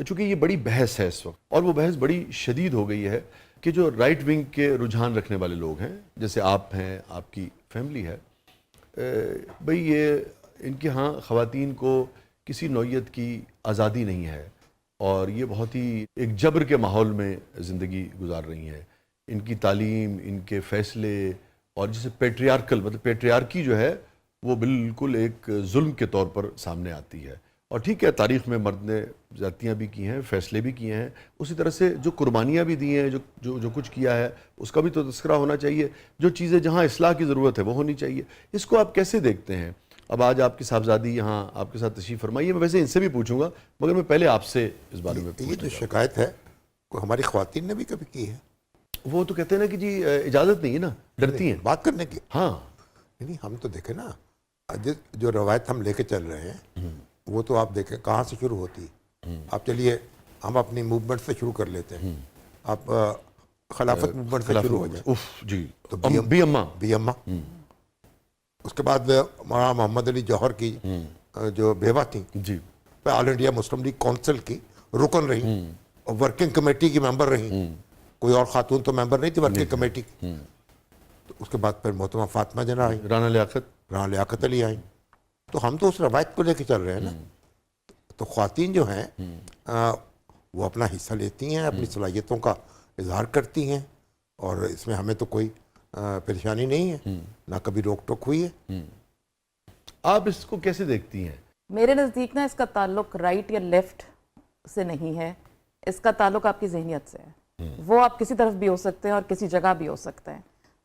چونکہ یہ بڑی بحث ہے اس وقت، اور وہ بحث بڑی شدید ہو گئی ہے کہ جو رائٹ ونگ کے رجحان رکھنے والے لوگ ہیں، جیسے آپ ہیں، آپ کی فیملی ہے، بھئی یہ ان کے ہاں خواتین کو کسی نوعیت کی آزادی نہیں ہے، اور یہ بہت ہی ایک جبر کے ماحول میں زندگی گزار رہی ہیں. ان کی تعلیم، ان کے فیصلے، اور جسے پیٹریارکل مطلب پیٹریارکی جو ہے وہ بالکل ایک ظلم کے طور پر سامنے آتی ہے. اور ٹھیک ہے، تاریخ میں مرد نے زیادتیاں بھی کی ہیں، فیصلے بھی کیے ہیں، اسی طرح سے جو قربانیاں بھی دی ہیں، جو کچھ کیا ہے اس کا بھی تو تذکرہ ہونا چاہیے. جو چیزیں جہاں اصلاح کی ضرورت ہے وہ ہونی چاہیے. اس کو آپ کیسے دیکھتے ہیں؟ اب آج آپ کی صاحبزادی یہاں آپ کے ساتھ تشریف فرمائی ہے، میں ویسے ان سے بھی پوچھوں گا، مگر میں پہلے آپ سے اس بارے میں یہ جو شکایت ہے وہ ہماری خواتین نے بھی کبھی کی ہے. وہ تو کہتے ہیں نا کہ جی اجازت نہیں ہے نا، ڈرتی ہیں بات کرنے کی. ہاں نہیں، ہم تو دیکھیں نا، جو روایت ہم لے کے چل رہے ہیں وہ تو آپ دیکھیں کہاں سے شروع ہوتی ہے. آپ چلیے ہم اپنی موومنٹ سے شروع کر لیتے ہیں. آپ خلافت موومنٹ سے شروع ہو جائیں. جی تو بی اماں، اس کے بعد مولانا محمد علی جوہر کی جو بیوہ تھیں، جی آل انڈیا مسلم لیگ کونسل کی رکن رہی اور ورکنگ کمیٹی کی ممبر رہی. کوئی اور خاتون تو ممبر نہیں تھی ورکنگ کمیٹی کی. تو اس کے بعد پھر محترمہ فاطمہ جناح آئیں، رانا لیاقت علی آئیں. تو ہم تو اس روایت کو لے کے چل رہے ہیں نا. تو خواتین جو ہیں وہ اپنا حصہ لیتی ہیں، اپنی صلاحیتوں کا اظہار کرتی ہیں، اور اس میں ہمیں تو کوئی پریشانی نہیں ہے، نہ کبھی روک ٹوک ہوئی ہے. آپ اس کو کیسے دیکھتی ہیں؟ میرے نزدیک نا اس کا تعلق رائٹ یا لیفٹ سے نہیں ہے، اس کا تعلق آپ کی ذہنیت سے ہے. وہ آپ کسی طرف بھی ہو سکتے ہیں اور کسی جگہ بھی ہو سکتے ہیں.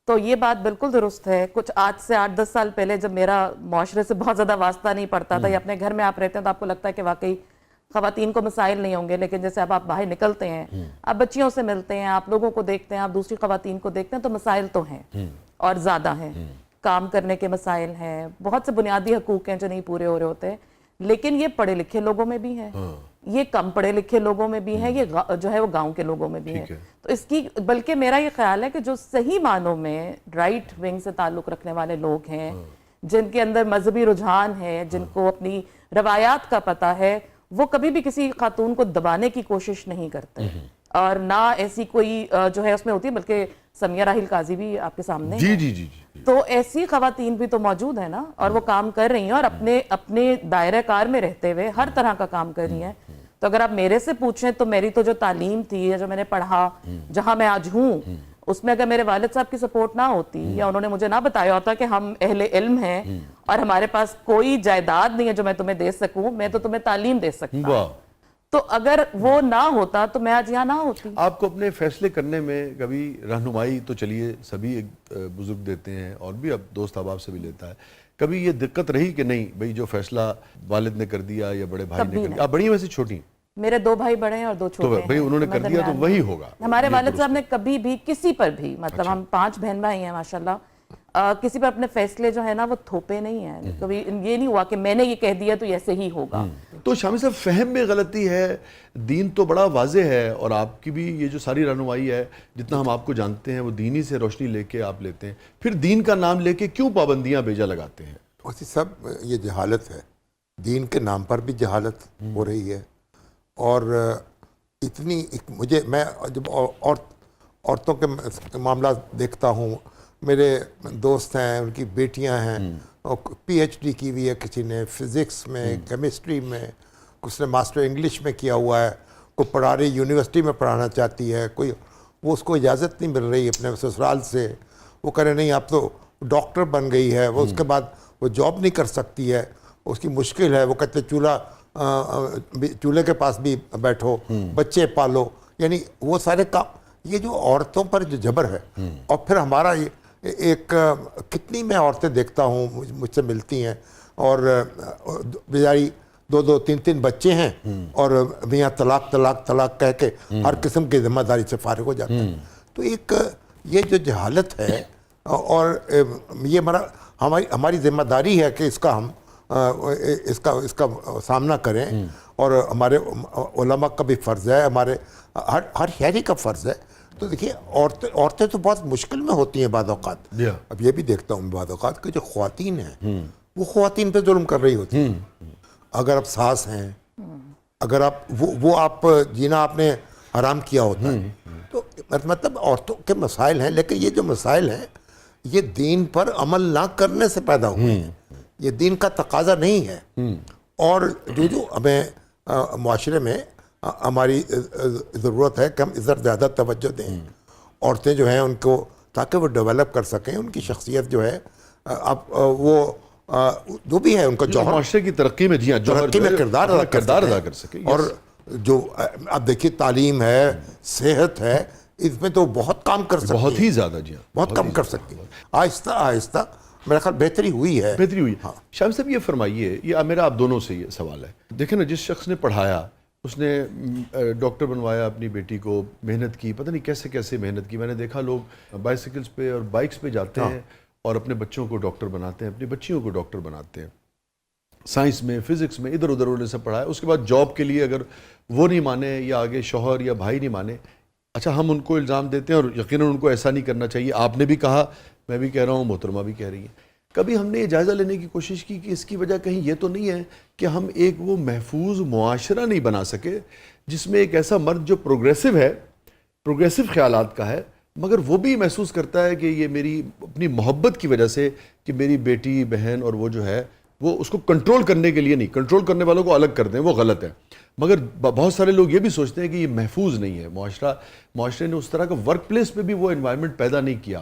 تو یہ بات بالکل درست ہے. کچھ آج سے 8-10 سال پہلے جب میرا معاشرے سے بہت زیادہ واسطہ نہیں پڑتا تھا، یا اپنے گھر میں آپ رہتے ہیں تو آپ کو لگتا ہے کہ واقعی خواتین کو مسائل نہیں ہوں گے. لیکن جیسے اب آپ باہر نکلتے ہیں، آپ بچیوں سے ملتے ہیں، آپ لوگوں کو دیکھتے ہیں، آپ دوسری خواتین کو دیکھتے ہیں، تو مسائل تو ہیں اور زیادہ ہیں. کام کرنے کے مسائل ہیں، بہت سے بنیادی حقوق ہیں جو نہیں پورے ہو رہے ہوتے. لیکن یہ پڑھے لکھے لوگوں میں بھی ہے، یہ کم پڑھے لکھے لوگوں میں بھی ہے، یہ جو ہے وہ گاؤں کے لوگوں میں بھی ہے. تو اس کی بلکہ میرا یہ خیال ہے کہ جو صحیح معنوں میں رائٹ ونگ سے تعلق رکھنے والے لوگ ہیں، جن کے اندر مذہبی رجحان ہے، جن کو اپنی روایات کا پتہ ہے، وہ کبھی بھی کسی خاتون کو دبانے کی کوشش نہیں کرتے، اور نہ ایسی کوئی جو ہے اس میں ہوتی ہے. بلکہ سمیہ راحیل قاضی بھی آپ کے سامنے جی ہے. جی جی تو ایسی خواتین بھی تو موجود ہیں نا، اور وہ کام کر رہی ہیں، اور اپنے دائرہ کار میں رہتے ہوئے ہر طرح کا کام کر رہی ہیں. تو اگر آپ میرے سے پوچھیں تو میری تو جو تعلیم تھی یا جو میں نے پڑھا، جہاں میں آج ہوں، اس میں اگر میرے والد صاحب کی سپورٹ نہ ہوتی، یا انہوں نے مجھے نہ بتایا ہوتا کہ ہم اہل علم ہیں اور ہمارے پاس کوئی جائیداد نہیں ہے جو میں تمہیں دے سکوں، میں تو تمہیں تعلیم دے سکتا ہوں، تو اگر وہ نہ ہوتا تو میں آج یہاں نہ ہوتی. آپ کو اپنے فیصلے کرنے میں کبھی رہنمائی تو چلیے سبھی ایک بزرگ دیتے ہیں، اور بھی اب دوست احباب سے بھی لیتا ہے، کبھی یہ دقت رہی کہ نہیں بھئی جو فیصلہ والد نے کر دیا یا بڑے بھائی نے کر دیا؟ آپ بڑی ہیں ویسے چھوٹی ہیں؟ میرے 2 بھائی بڑے ہیں اور 2 چھوٹے ہیں. تو بھئی انہوں نے کر دیا تو وہی ہوگا. ہمارے والد صاحب نے کبھی بھی کسی پر بھی، مطلب ہم 5 بہن بھائی ہیں ماشاءاللہ، کسی پر اپنے فیصلے جو ہے نا وہ تھوپے نہیں ہیں. کبھی یہ نہیں ہوا کہ میں نے یہ کہہ دیا تو ایسے ہی ہوگا. تو شامی صاحب فہم میں غلطی ہے. دین تو بڑا واضح ہے، اور آپ کی بھی یہ جو ساری رہنمائی ہے، جتنا ہم آپ کو جانتے ہیں، وہ دینی سے روشنی لے کے آپ لیتے ہیں. پھر دین کا نام لے کے کیوں پابندیاں بیجا لگاتے ہیں؟ ویسے سب یہ جہالت ہے. دین کے نام پر بھی جہالت ہو رہی ہے. اور اتنی میں جب عورتوں کے معاملات دیکھتا ہوں، میرے دوست ہیں، ان کی بیٹیاں ہیں، پی ایچ ڈی کی ہوئی ہے، کسی نے فزکس میں، کیمسٹری میں، کچھ نے ماسٹر انگلش میں کیا ہوا ہے، کوئی پڑھا رہی یونیورسٹی میں پڑھانا چاہتی ہے، کوئی وہ اس کو اجازت نہیں مل رہی اپنے سسرال سے. وہ کہہ رہے نہیں آپ تو ڈاکٹر بن گئی ہے، وہ اس کے بعد وہ جاب نہیں کر سکتی ہے، اس کی مشکل ہے. وہ کہتے چولہے کے پاس بھی بیٹھو، بچے پالو. یعنی وہ سارے کام، یہ جو عورتوں پر جو جبر ہے. اور پھر ہمارا ایک کتنی میں عورتیں دیکھتا ہوں مجھ سے ملتی ہیں، اور بیچاری 2-2 3-3 بچے ہیں، اور میاں طلاق طلاق طلاق کہہ کے ہر قسم کی ذمہ داری سے فارغ ہو جاتا ہے. تو ایک یہ جو جہالت ہے، اور یہ ہماری ذمہ داری ہے کہ اس کا ہم اس کا سامنا کریں. اور ہمارے علماء کا بھی فرض ہے، ہمارے ہر شہری کا فرض ہے. تو دیکھیے عورتیں تو بہت مشکل میں ہوتی ہیں بعض اوقات. اب یہ بھی دیکھتا ہوں بعض اوقات کہ جو خواتین ہیں وہ خواتین پہ ظلم کر رہی ہوتی ہیں. اگر اب ساس ہیں اگر آپ وہ آپ جینا آپ نے حرام کیا ہوتا ہے. تو مطلب عورتوں کے مسائل ہیں، لیکن یہ جو مسائل ہیں یہ دین پر عمل نہ کرنے سے پیدا ہوئے ہیں، یہ دین کا تقاضا نہیں ہے. اور جو ہمیں معاشرے میں ہماری ضرورت ہے کہ ہم ادھر زیادہ توجہ دیں، عورتیں جو ہیں ان کو، تاکہ وہ ڈیولپ کر سکیں، ان کی شخصیت جو ہے اب وہ جو بھی ہے ان کا جوہر معاشرے کی ترقی میں، جی ہاں، ترقی میں کردار ادا کر سکے. اور جو اب دیکھیے تعلیم ہے، صحت ہے، اس میں تو بہت کام کر سکتے ہیں، بہت ہی زیادہ، جی ہاں، بہت کم کر سکتے ہیں. آہستہ آہستہ میرا خیال بہتری ہوئی ہے. بہتری ہوئی. شاہ صاحب یہ فرمائیے، یہ میرا آپ دونوں سے یہ سوال ہے. دیکھیں نا، جس شخص نے پڑھایا، اس نے ڈاکٹر بنوایا اپنی بیٹی کو، محنت کی، پتہ نہیں کیسے کیسے محنت کی. میں نے دیکھا لوگ بائیسیکلز پہ اور بائکس پہ جاتے ہیں اور اپنے بچوں کو ڈاکٹر بناتے ہیں، اپنی بچیوں کو ڈاکٹر بناتے ہیں. سائنس میں، فزکس میں، ادھر ادھر انہوں نے سب پڑھایا. اس کے بعد جاب کے لیے اگر وہ نہیں مانے، یا آگے شوہر یا بھائی نہیں مانے، اچھا ہم ان کو الزام دیتے ہیں، اور یقیناً ان کو ایسا نہیں کرنا چاہیے. آپ نے بھی کہا، میں بھی کہہ رہا ہوں، محترمہ بھی کہہ رہی ہیں. کبھی ہم نے یہ جائزہ لینے کی کوشش کی کہ اس کی وجہ کہیں یہ تو نہیں ہے کہ ہم ایک وہ محفوظ معاشرہ نہیں بنا سکے جس میں ایک ایسا مرد جو پروگریسو ہے، پروگریسو خیالات کا ہے، مگر وہ بھی محسوس کرتا ہے کہ یہ میری اپنی محبت کی وجہ سے، کہ میری بیٹی بہن اور وہ جو ہے وہ اس کو کنٹرول کرنے کے لیے نہیں، کنٹرول کرنے والوں کو الگ کر دیں، وہ غلط ہے. مگر بہت سارے لوگ یہ بھی سوچتے ہیں کہ یہ محفوظ نہیں ہے معاشرے نے اس طرح کا ورک پلیس پہ بھی وہ انوائرمنٹ پیدا نہیں کیا.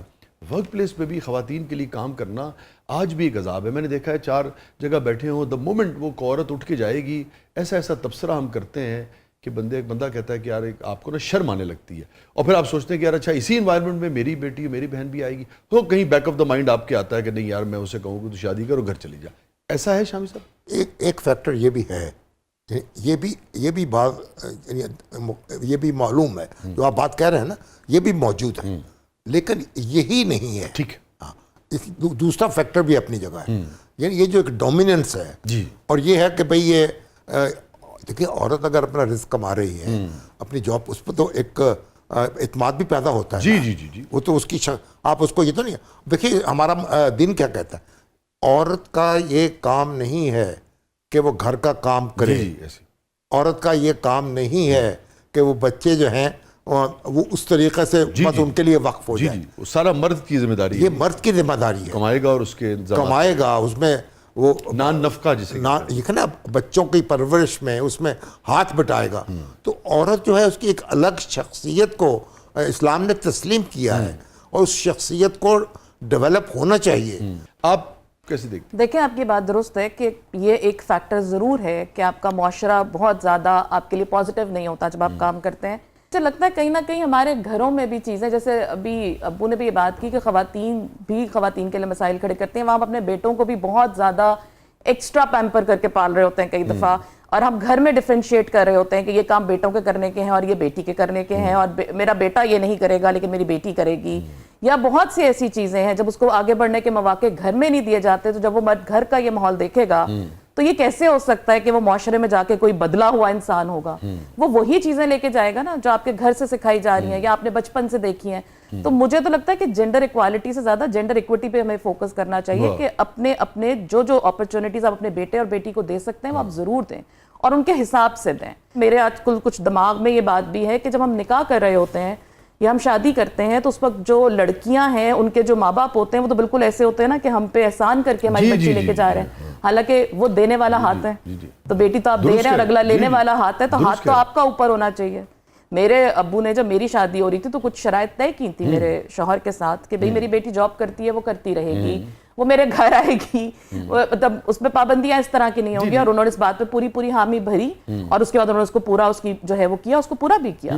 ورک پلیس پہ بھی خواتین کے لیے کام کرنا آج بھی ایک عذاب ہے. میں نے دیکھا ہے 4 جگہ بیٹھے ہوں، دا مومنٹ وہ عورت اٹھ کے جائے گی، ایسا ایسا تبصرہ ہم کرتے ہیں کہ بندہ کہتا ہے کہ یار آپ کو نا شرم آنے لگتی ہے. اور پھر آپ سوچتے ہیں کہ یار اچھا اسی انوائرمنٹ میں میری بیٹی میری بہن بھی آئے گی، تو کہیں بیک آف دا مائنڈ آپ کے آتا ہے کہ نہیں یار میں اسے کہوں کہ تو شادی کرو، گھر چلی جا. ایسا ہے شامی صاحب؟ ایک فیکٹر یہ بھی ہے، یہ بھی بات یہ بھی معلوم ہے، جو آپ بات کہہ رہے ہیں نا، یہ بھی موجود ہے، لیکن یہی نہیں ہے. ٹھیک. دوسرا فیکٹر بھی اپنی جگہ ہے. یعنی یہ جو ایک ڈومیننس ہے، جی، اور یہ ہے کہ بھئی یہ دیکھیں، عورت اگر اپنا رزق کما رہی ہے، اپنی جاب، اس پہ تو ایک اعتماد بھی پیدا ہوتا ہے. جی جی جی جی. وہ تو اس کی آپ اس کو یہ تو نہیں، دیکھیے ہمارا دین کیا کہتا ہے، عورت کا یہ کام نہیں ہے کہ وہ گھر کا کام کرے، عورت کا یہ کام نہیں ہے کہ وہ بچے جو ہیں وہ اس طریقے سے بس ان کے لیے وقف ہو جائے. وہ سارا مرد کی ذمہ داری ہے، یہ مرد کی ذمہ داری ہے. کمائے گا اور اس کے کمائے گا، اس میں وہ نان نفقہ جسے یہ نا بچوں کی پرورش میں اس میں ہاتھ بٹائے گا. تو عورت جو ہے اس کی ایک الگ شخصیت کو اسلام نے تسلیم کیا ہے، اور اس شخصیت کو ڈیولپ ہونا چاہیے. آپ کیسے دیکھتے؟ دیکھیں، آپ کی بات درست ہے کہ یہ ایک فیکٹر ضرور ہے کہ آپ کا معاشرہ بہت زیادہ آپ کے لیے پازیٹیو نہیں ہوتا جب آپ کام کرتے ہیں. مجھے لگتا ہے کہیں نہ کہیں ہمارے گھروں میں بھی چیزیں، جیسے ابھی ابو نے بھی یہ بات کی کہ خواتین کے لیے مسائل کھڑے کرتے ہیں، وہاں ہم اپنے بیٹوں کو بھی بہت زیادہ ایکسٹرا پیمپر کر کے پال رہے ہوتے ہیں کئی دفعہ، اور ہم گھر میں ڈیفرینشیٹ کر رہے ہوتے ہیں کہ یہ کام بیٹوں کے کرنے کے ہیں اور یہ بیٹی کے کرنے کے ہیں، اور میرا بیٹا یہ نہیں کرے گا لیکن میری بیٹی کرے گی. یا بہت سی ایسی چیزیں ہیں جب اس کو آگے بڑھنے کے مواقع گھر میں نہیں دیے جاتے، تو جب وہ مرد گھر کا یہ ماحول دیکھے گا تو یہ کیسے ہو سکتا ہے کہ وہ معاشرے میں جا کے کوئی بدلا ہوا انسان ہوگا؟ وہ وہی چیزیں لے کے جائے گا نا جو آپ کے گھر سے سکھائی جا رہی ہیں یا آپ نے بچپن سے دیکھی ہیں. تو مجھے تو لگتا ہے کہ جینڈر ایکوالٹی سے زیادہ جینڈر ایکوٹی پہ ہمیں فوکس کرنا چاہیے کہ اپنے جو اپرچونٹیز آپ اپنے بیٹے اور بیٹی کو دے سکتے ہیں وہ آپ ضرور دیں، اور ان کے حساب سے دیں. میرے آج کل کچھ دماغ میں یہ بات بھی ہے کہ جب ہم نکاح کر رہے ہوتے ہیں یا ہم شادی کرتے ہیں تو اس وقت جو لڑکیاں ہیں ان کے جو ماں باپ ہوتے ہیں وہ تو بالکل ایسے ہوتے ہیں نا کہ ہم پہ احسان کر کے ہماری بچی لے کے جا رہے ہیں، حالانکہ وہ دینے والا ہاتھ ہے. تو بیٹی تو آپ دے رہے ہیں اور اگلا لینے والا ہاتھ ہے، تو ہاتھ تو آپ کا اوپر ہونا چاہیے. میرے ابو نے جب میری شادی ہو رہی تھی تو کچھ شرائط طے کی تھی میرے شوہر کے ساتھ کہ بھئی میری بیٹی جاب کرتی ہے، وہ کرتی رہے گی، وہ میرے گھر آئے گی، مطلب اس میں پابندیاں اس طرح کی نہیں ہوں گی. اور انہوں نے اس بات پہ پوری حامی بھری، اور اس کے بعد انہوں نے اس کو پورا، اس کی جو ہے وہ کیا، اس کو پورا بھی کیا.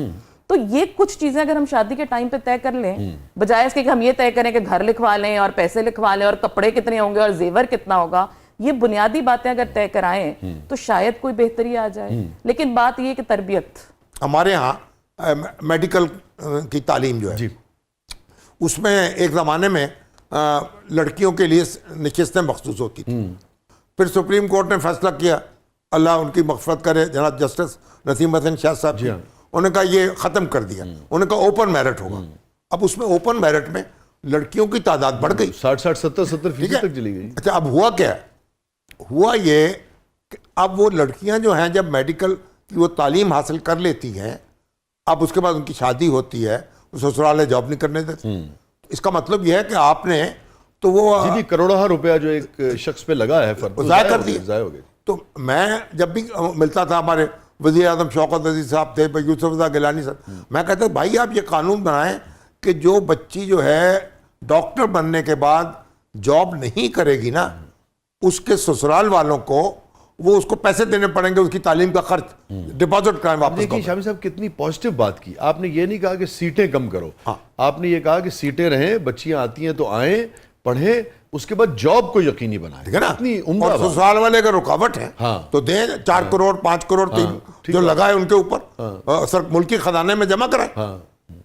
تو یہ کچھ چیزیں اگر ہم شادی کے ٹائم پہ طے کر لیں، بجائے اس کے کہ ہم یہ طے کریں کہ گھر لکھوا لیں اور پیسے لکھوا لیں اور کپڑے کتنے ہوں گے اور زیور کتنا ہوگا، یہ بنیادی باتیں اگر طے کرائیں تو شاید کوئی بہتری آ جائے. لیکن بات یہ کہ تربیت، ہمارے ہاں میڈیکل کی تعلیم جو ہے اس میں ایک زمانے میں لڑکیوں کے لیے نشستیں مخصوص ہوتی تھی. پھر سپریم کورٹ نے فیصلہ کیا، اللہ ان کی مغفرت کرے، جناب جسٹس نسیم حسن شاہ صاحب، انہوں نے کہا یہ ختم کر دیا. انہوں نے کہا اوپن میرٹ ہوگا. اب اس میں اوپن میرٹ میں لڑکیوں کی تعداد بڑھ گئی، 60-70% تک چلی گئی. اچھا، اب ہوا کیا؟ ہوا یہ کہ اب وہ لڑکیاں جو ہیں جب میڈیکل کہ وہ تعلیم حاصل کر لیتی ہیں, اب اس کے بعد ان کی شادی ہوتی ہے, سسرال جاب نہیں کرنے دیتے. اس کا مطلب یہ ہے کہ آپ نے تو وہ جی کروڑوں روپیہ جو ایک شخص پہ لگا ہے فرد ضائع کر دیا. ضائع ہو گئے. تو میں جب بھی ملتا تھا, ہمارے وزیر اعظم شوکت عزیز صاحب تھے, یوسف رضا گیلانی صاحب, میں کہتا ہوں بھائی آپ یہ قانون بنائیں کہ جو بچی جو ہے ڈاکٹر بننے کے بعد جاب نہیں کرے گی نا, اس کے سسرال والوں کو وہ اس کو پیسے دینے پڑیں گے, اس کی تعلیم کا خرچ ڈپازٹ کرائیں واپس. دیکھیے شامی صاحب کتنی پازیٹیو بات کی آپ نے. یہ نہیں کہا کہ سیٹیں کم کرو, آپ نے یہ کہا کہ سیٹیں رہیں, بچیاں آتی ہیں تو آئیں, پڑھیں, اس کے بعد جاب کو یقینی بنائیں. ٹھیک ہے نا, اتنی عمدہ اور بات. سسرال والے اگر رکاوٹ ہے ہاں. تو دیں 4 کروڑ 5 کروڑ جو لگا ہے ان کے اوپر سر ملکی خزانے میں جمع کرائیں.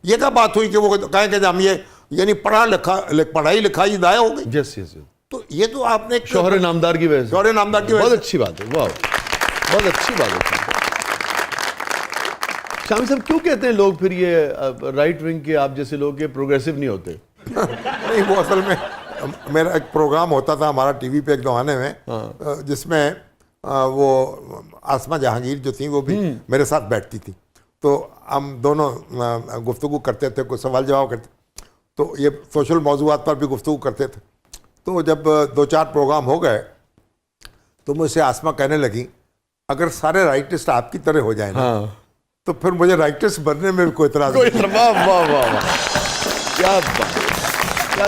یہ کیا بات ہوئی کہ وہ کہیں کہ ہم یہ یعنی پڑھائی لکھائی ضائع ہو گئی. یس یس. تو یہ تو آپ نے شوہر نامدار کی وجہ سے, شوہر نامدار کی وجہ بہت سے اچھی بات ہے. واہ بہت اچھی بات ہے. شامی صاحب کیوں کہتے ہیں لوگ پھر یہ رائٹ ونگ کے آپ جیسے لوگ یہ پروگریسو نہیں ہوتے؟ نہیں, وہ اصل میں میرا ایک پروگرام ہوتا تھا ہمارا ٹی وی پہ ایک زمانے میں, جس میں وہ آسمہ جہانگیر جو تھیں وہ بھی میرے ساتھ بیٹھتی تھی, تو ہم دونوں گفتگو کرتے تھے, کوئی سوال جواب کرتے, تو یہ سوشل موضوعات پر بھی گفتگو کرتے تھے. تو جب 2-4 پروگرام ہو گئے تو مجھ سے آسمہ کہنے لگی اگر سارے رائٹسٹ آپ کی طرح ہو جائیں نا تو پھر مجھے رائٹسٹ بننے میں بھی کوئی اعتراض نہیں. واہ واہ واہ, کیا بات, کیا